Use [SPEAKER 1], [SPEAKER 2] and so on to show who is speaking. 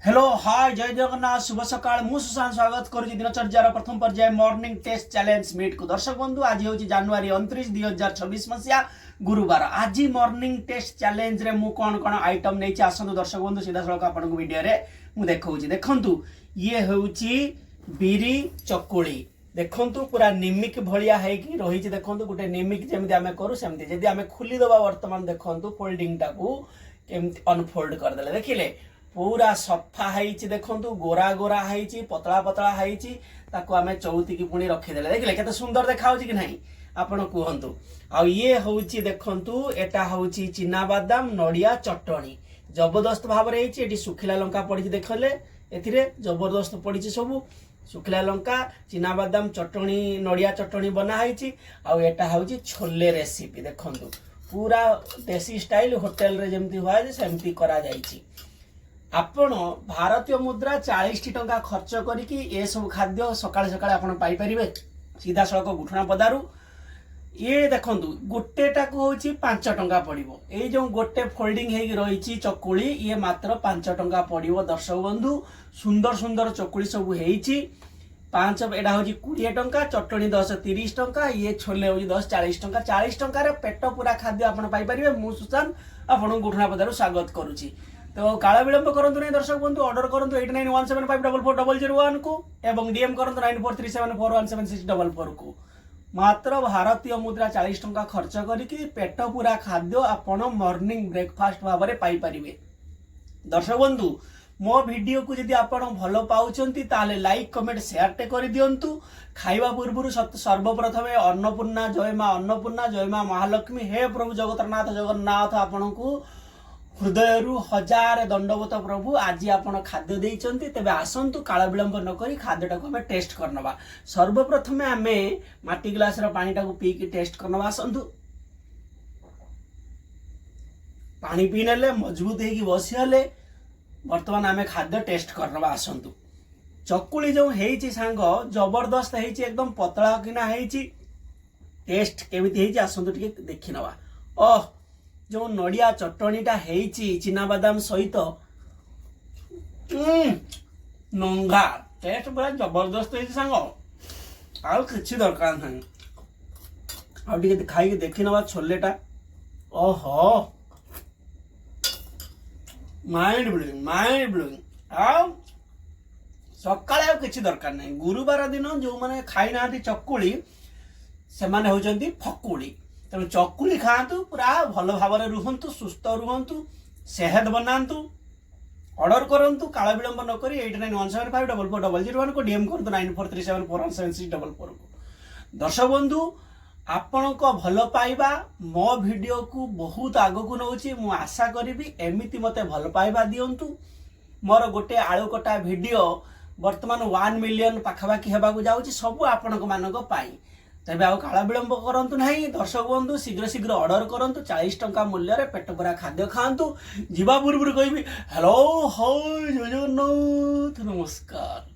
[SPEAKER 1] Hello hi जय जगन्नाथ शुभ सकाळ मु सुशांत स्वागत करुच्ची दिनचर्यार प्रथम पर्याय मॉर्निंग टेस्ट चैलेंज मीट को दर्शक बंधु आज हूँ जनवरी 29 2026 मसीहा गुरुवार आज मॉर्निंग टेस्ट चैलेंज रे मु कौन कौन आइटम नहीं आसतु दर्शक बंधु सीधा सड़क आपन वीडियो रे मु देखौची देखंतु ये होउची बिरी चकुली देखंतु पूरा निमिक भलिया है कि रही देखंतु गोटे निमिक जेमति आमे करू सेमति जदी आमे खुली दबा वर्तमान देखंतु फोल्डिंग टाकू केमति अनफोल्ड कर देले देखिले पूरा सफा है देखो गोरा गोरा है पतला पतला है ताको आमे चौथी की पुणी रखीदे देखिले केते सुंदर देखा कि नहीं आपण कहतु आ ये हूँ देखु एटा हूँ चिनाबादाम नड़िया चटनी जबरदस्त भाव में सुखिला लंका पड़ी देखले ए जबरदस्त पड़ी सब सुखिला लंका चिनाबादाम चटनी नड़िया चटनी बनाई आटा हूँ छोले रेसिपी देखु पूरा देसी स्टाइल होटेल रे जमती हुआ सेमती करा जाइछि आपण भारतीय मुद्रा 40 टंका खर्च करिकी ए सब खाद्य सकाळे सकाळे आपण पाई परिबे सीधा सड़क गुठना पदारू ये देखंतु गोटेटा को होची 5 टंका पड़िबो ए जो गोटे फोल्डिंग हेगी रहिची चकुली ये मात्र 5 टंका पड़िबो दर्शक बंधु सुंदर सुंदर चकुली सब हेची 5 एडा होची 20 टंका चटनी 10 30 टंका ये छोले होची 10 40 टंका 40 टंका रे पेट पूरा खाद्य आपण पाई परिबे मु सुशांत आपण गुठना पदारू स्वागत करूची तो काला विलंब करंतु नहीं दर्शक बंधु ऑर्डर करंतु 8917544001 को एवं डीएम करंतु 9437417644 को मात्र भारतीय मुद्रा 40 टंका खर्च करिकी पेट पूरा खाद्य आपण मॉर्निंग ब्रेकफास्ट भाव में पाई परिबे दर्शक बंधु मो वीडियो को जदि आपण भलो पाउचंती ताले लाइक कमेंट शेयर टे कर दियंतु खाइबा पूर्व सर्वप्रथम अन्नपूर्णा जय मां महालक्ष्मी हे प्रभु जगन्नाथ आपण को हृदय हजार दंडवत प्रभु आज आपण खाद्य देइचंती तेबे आसंतु काला विलंब न करी खाद्यटा को हमें टेस्ट करनबा सर्वप्रथम आमे माटी ग्लास रा पानी टा को पी के टेस्ट करनबा आसंतु पानी पी नेले मजबूत हेकी बसी हले वर्तमान आमे खाद्य टेस्ट करनबा आसंतु चकुली जो हेची सांग जबरदस्त हेची एकदम पतला किना हेची टेस्ट केमिति हेची आसंतु टिके देखिनबा ओह जो नड़िया चटनीटा हेची चिनाबादाम सहित नंगा टेस्ट पूरा जबरदस्त है सांग आउ किछि दरकार नहीं आउ टिके खाई देखि नबा छोलेटा ओहो माइंड ब्लोइंग आउ सकाळे आउ किछि दरकार नहीं गुरुवार दिन जो माने खाई नाती चकुली से माने होचंती फकुली तेणु चकुली खातु पूरा भल भाव में रुहतु सुस्थ रुहतु सेहत बनातु ऑर्डर करंतु काला विलंब न करी 8917544001 को डीएम करंतु 9437417644 को दर्शक बंधु आपण को भल पाइबा मो वीडियो को बहुत आगो को नउची मु आशा करिबी एमिति मते भल पाइबा दियंतु मोर गोटे आळु कटा वीडियो वर्तमान 1 मिलियन पाखापाखि हेबा को जाउची सब आपण को मानक पाई तेबे आउ काला विलंब करंतु नहीं दर्शक बंधु शीघ्र शीघ्र ऑर्डर करंतु 40 टंका मूल्य रे पेट पूरा खाद्य खांतु जीवा पूर्व कहबी हेलो हाय जय जगन्नाथ नमस्कार।